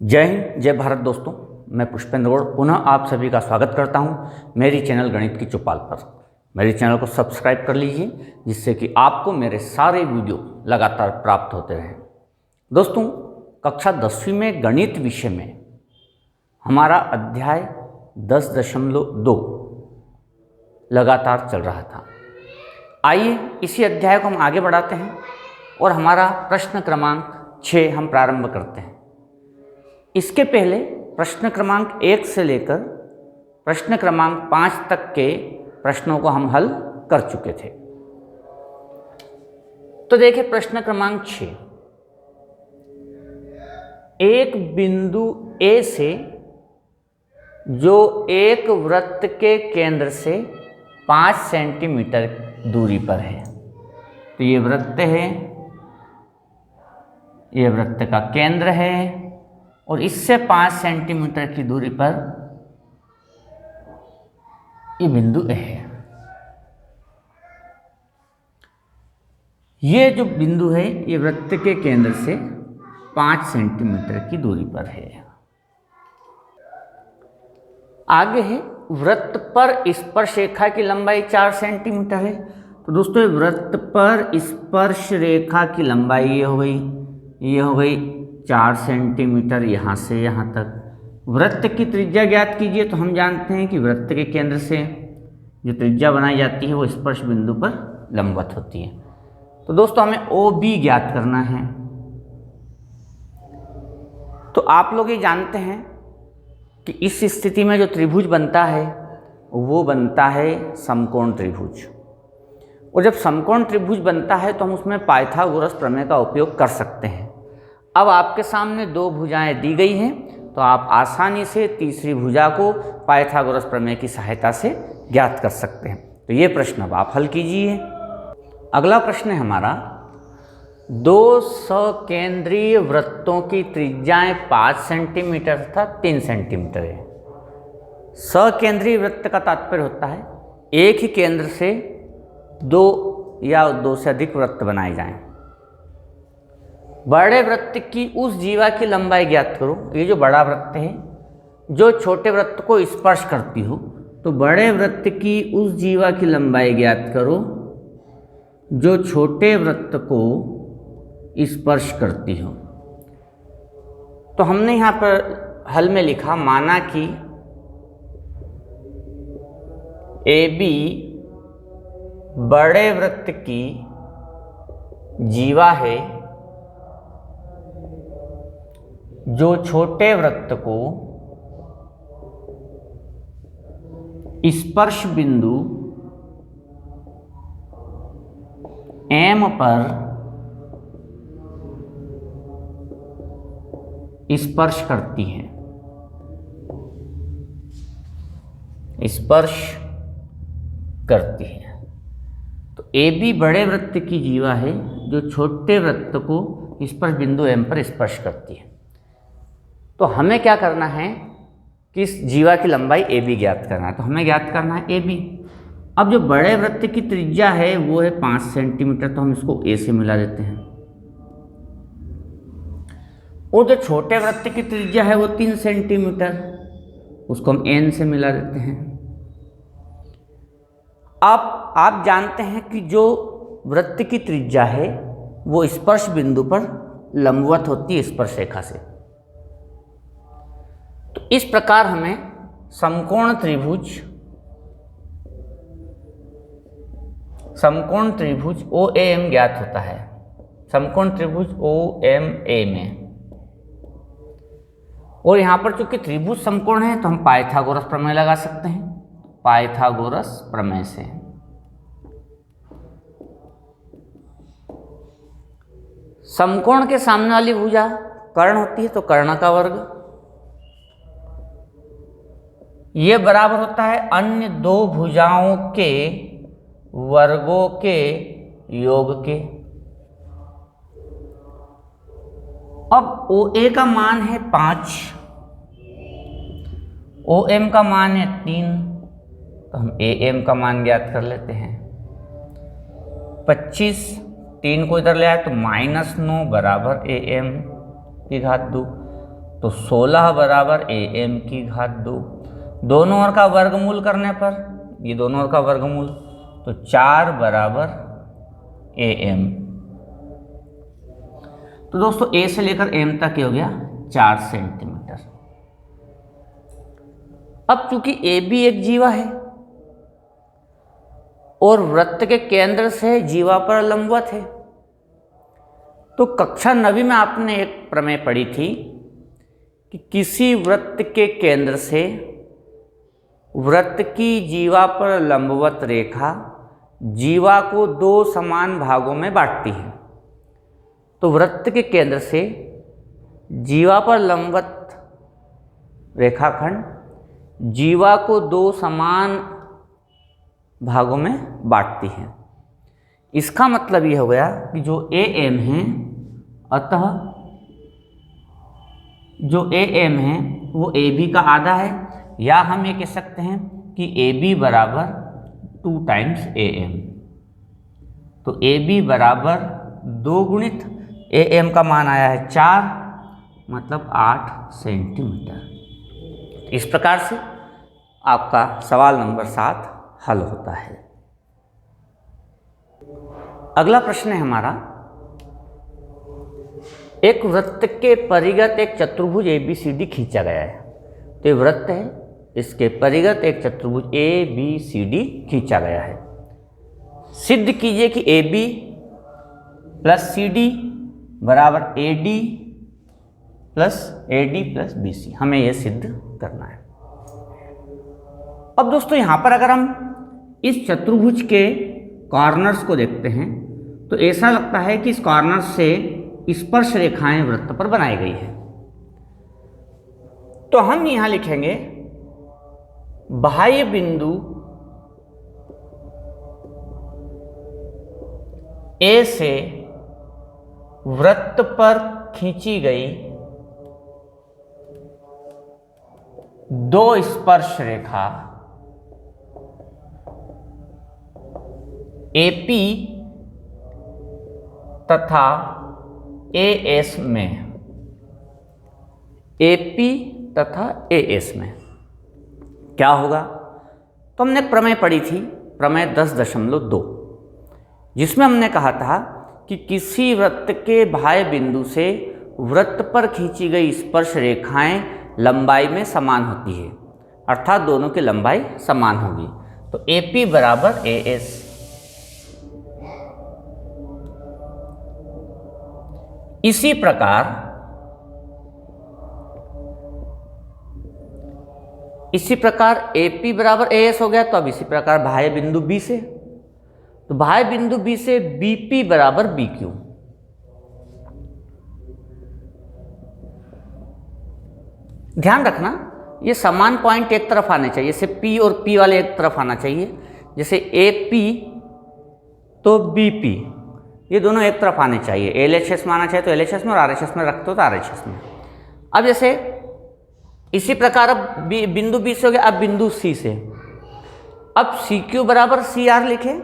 जय हिंद, जय भारत दोस्तों। मैं पुष्पेंद्र गौड़ पुनः आप सभी का स्वागत करता हूं मेरी चैनल गणित की चौपाल पर। मेरे चैनल को सब्सक्राइब कर लीजिए जिससे कि आपको मेरे सारे वीडियो लगातार प्राप्त होते रहें। दोस्तों, कक्षा 10वीं में गणित विषय में हमारा अध्याय 10.2 लगातार चल रहा था। आइए इसी अध्याय को हम आगे बढ़ाते हैं और हमारा प्रश्न क्रमांक 6 हम प्रारंभ करते हैं। इसके पहले प्रश्न क्रमांक 1 से लेकर प्रश्न क्रमांक 5 तक के प्रश्नों को हम हल कर चुके थे। तो देखिए प्रश्न क्रमांक 6, एक बिंदु A से जो एक वृत्त के केंद्र से 5 सेंटीमीटर दूरी पर है। तो ये वृत्त है, ये वृत्त का केंद्र है और इससे 5 सेंटीमीटर की दूरी पर ये बिंदु A है। ये जो बिंदु है ये वृत्त के केंद्र से 5 सेंटीमीटर की दूरी पर है। आगे है वृत्त पर स्पर्श रेखा की लंबाई 4 सेंटीमीटर है। तो दोस्तों वृत्त पर स्पर्श रेखा की लंबाई ये हो गई 4 सेंटीमीटर यहाँ से यहाँ तक। वृत्त की त्रिज्या ज्ञात कीजिए। तो हम जानते हैं कि वृत्त के केंद्र से जो त्रिज्या बनाई जाती है वो स्पर्श बिंदु पर लंबवत होती है। तो दोस्तों हमें OB ज्ञात करना है। तो आप लोग ये जानते हैं कि इस स्थिति में जो त्रिभुज बनता है वो बनता है समकोण त्रिभुज। और जब समकोण त्रिभुज बनता है तो हम उसमें पाइथागोरस प्रमेय का उपयोग कर सकते हैं। अब आपके सामने 2 भुजाएं दी गई हैं तो आप आसानी से तीसरी भुजा को पाइथागोरस प्रमेय की सहायता से ज्ञात कर सकते हैं। तो ये प्रश्न अब आप हल कीजिए। अगला प्रश्न है हमारा, 2 सकेंद्रीय वृत्तों की त्रिज्याएं 5 सेंटीमीटर तथा 3 सेंटीमीटर है। सकेंद्रीय वृत्त का तात्पर्य होता है एक ही केंद्र से 2 या 2 से अधिक वृत्त बनाए जाएं। बड़े वृत्त की उस जीवा की लंबाई ज्ञात करो। ये जो बड़ा वृत्त है जो छोटे वृत्त को स्पर्श करती हो, तो बड़े वृत्त की उस जीवा की लंबाई ज्ञात करो जो छोटे वृत्त को स्पर्श करती हो। तो हमने यहाँ पर हल में लिखा, माना कि AB बड़े वृत्त की जीवा है जो छोटे वृत्त को स्पर्श बिंदु M पर स्पर्श करती है, स्पर्श करती है। तो AB बड़े वृत्त की जीवा है जो छोटे वृत्त को स्पर्श बिंदु M पर स्पर्श करती है। तो हमें क्या करना है कि इस जीवा की लंबाई AB ज्ञात करना है। तो हमें ज्ञात करना है AB। अब जो बड़े वृत्त की त्रिज्या है वो है 5 सेंटीमीटर, तो हम इसको A से मिला देते हैं। और जो छोटे वृत्त की त्रिज्या है वो 3 सेंटीमीटर, उसको हम N से मिला देते हैं। अब आप जानते हैं कि जो वृत्त की त्रिज्या है वो स्पर्श बिंदु पर लंबवत होती है स्पर्श रेखा से। तो इस प्रकार हमें समकोण त्रिभुज OAM ज्ञात होता है। समकोण त्रिभुज OMA में, और यहाँ पर चूंकि त्रिभुज समकोण है तो हम पाइथागोरस प्रमेय लगा सकते हैं। पाइथागोरस प्रमेय से समकोण के सामने वाली भुजा कर्ण होती है, तो कर्ण का वर्ग ये बराबर होता है अन्य 2 भुजाओं के वर्गों के योग के। अब OA का मान है 5, OM का मान है 3, तो हम AM का मान ज्ञात कर लेते हैं। 25 3 को इधर ले आए तो -9 बराबर AM की घात 2। तो 16 बराबर AM की घात 2। दोनों ओर का वर्गमूल करने पर, ये दोनों ओर का वर्गमूल, तो 4 बराबर AM। तो दोस्तों A से लेकर M तक ये हो गया 4 सेंटीमीटर। अब चूंकि AB एक जीवा है और वृत्त के केंद्र से जीवा पर लंबवत है, तो कक्षा 9वीं में आपने एक प्रमेय पढ़ी थी कि किसी वृत्त के केंद्र से वृत्त की जीवा पर लंबवत रेखा जीवा को 2 समान भागों में बांटती है। तो वृत्त के केंद्र से जीवा पर लंबवत रेखाखंड जीवा को 2 समान भागों में बांटती है। इसका मतलब ये हो गया कि जो AM है, अतः जो AM है वो AB का आधा है, या हम ये कह सकते हैं कि AB बराबर 2 टाइम्स AM। तो AB बराबर 2 गुणित AM का मान आया है 4, मतलब 8 सेंटीमीटर। इस प्रकार से आपका सवाल नंबर 7 हल होता है। अगला प्रश्न है हमारा, एक वृत्त के परिगत एक चतुर्भुज ABCD खींचा गया है। तो ये वृत्त है, इसके परिगत एक चतुर्भुज ABCD खींचा गया है। सिद्ध कीजिए कि AB प्लस CD बराबर AD प्लस BC। हमें यह सिद्ध करना है। अब दोस्तों यहाँ पर अगर हम इस चतुर्भुज के कॉर्नर्स को देखते हैं तो ऐसा लगता है कि इस कॉर्नर से स्पर्श रेखाएं वृत्त पर बनाई गई है। तो हम यहां लिखेंगे बाह्य बिंदु A से वृत्त पर खींची गई 2 स्पर्श रेखा AP तथा AS में, AP तथा AS में क्या होगा? तो हमने प्रमेय पढ़ी थी, प्रमेय 10.2, जिसमें हमने कहा था कि किसी वृत्त के बाह्य बिंदु से वृत्त पर खींची गई स्पर्श रेखाएं लंबाई में समान होती है, अर्थात दोनों की लंबाई समान होगी। तो AP बराबर AS। इसी प्रकार AP बराबर AS हो गया। तो अब इसी प्रकार बाह्य बिंदु B से, तो बाह्य बिंदु B से BP बराबर BQ। ध्यान रखना ये समान पॉइंट एक तरफ आने चाहिए, जैसे P और P वाले एक तरफ आना चाहिए। जैसे AP तो BP, ये दोनों एक तरफ आने चाहिए। LHS में आना चाहिए तो LHS में, और RHS में रखते हो तो RHS में। अब जैसे इसी प्रकार अब बिंदु B से हो गया। अब बिंदु C से, अब CQ बराबर CR लिखे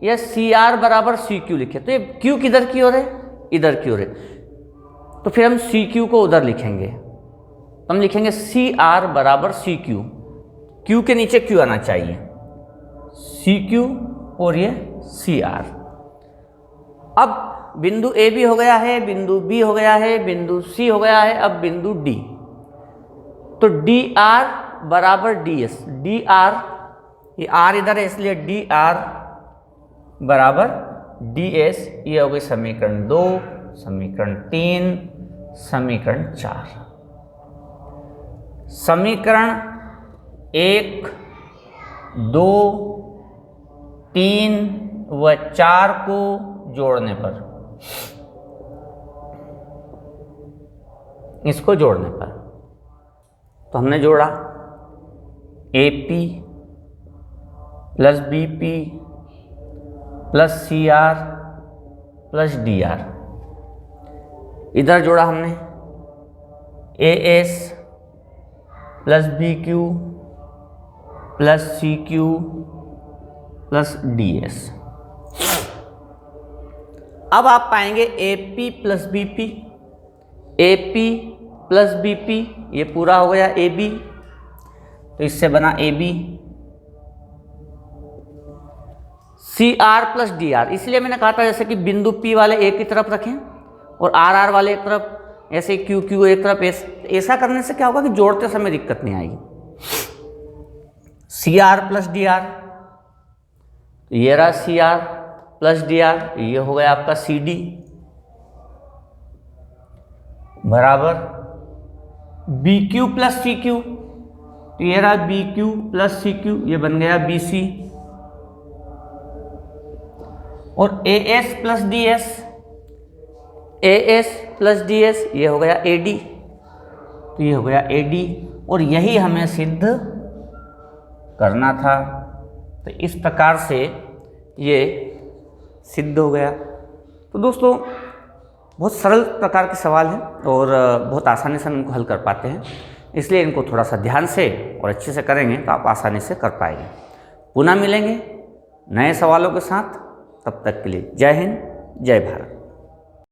या CR बराबर CQ लिखे। तो ये Q किधर की ओर है? इधर की ओर है। तो फिर हम CQ को उधर लिखेंगे, तो हम लिखेंगे CR बराबर CQ। Q के नीचे Q आना चाहिए, CQ और ये CR। अब बिंदु A भी हो गया है, बिंदु B हो गया है, बिंदु C हो गया है, अब बिंदु D। तो DR बराबर DS, DR ये R इधर है इसलिए DR बराबर DS। ये हो गई समीकरण 2, समीकरण 3, समीकरण 4। समीकरण 1, 2, 3 व 4 को जोड़ने पर, इसको जोड़ने पर, तो हमने जोड़ा AP plus BP plus CR plus DR। इधर जोड़ा हमने AS plus BQ plus CQ plus DS। अब आप पाएंगे AP plus BP, AP plus B P, ये पूरा हो गया ए बी, तो इससे बना A B. C R plus D R, इसलिए मैंने कहा था जैसे कि बिंदु पी वाले एक की तरफ रखें और आर आर वाले एक तरफ, ऐसे क्यू क्यू एक तरफ। ऐसा करने से क्या होगा कि जोड़ते समय दिक्कत नहीं आएगी। C R plus D R, ये रहा C R plus D R, ये हो गया आपका सी डी बराबर B Q plus C Q, तो ये रहा B Q plus C Q, ये बन गया बी सी। और A S plus D S, A S plus D S, ये हो गया ए डी, तो ये हो गया ए डी। और यही हमें सिद्ध करना था, तो इस प्रकार से ये सिद्ध हो गया। तो दोस्तों बहुत सरल प्रकार के सवाल हैं और बहुत आसानी से हम इनको हल कर पाते हैं, इसलिए इनको थोड़ा सा ध्यान से और अच्छे से करेंगे तो आप आसानी से कर पाएंगे। पुनः मिलेंगे नए सवालों के साथ, तब तक के लिए जय हिंद, जय भारत।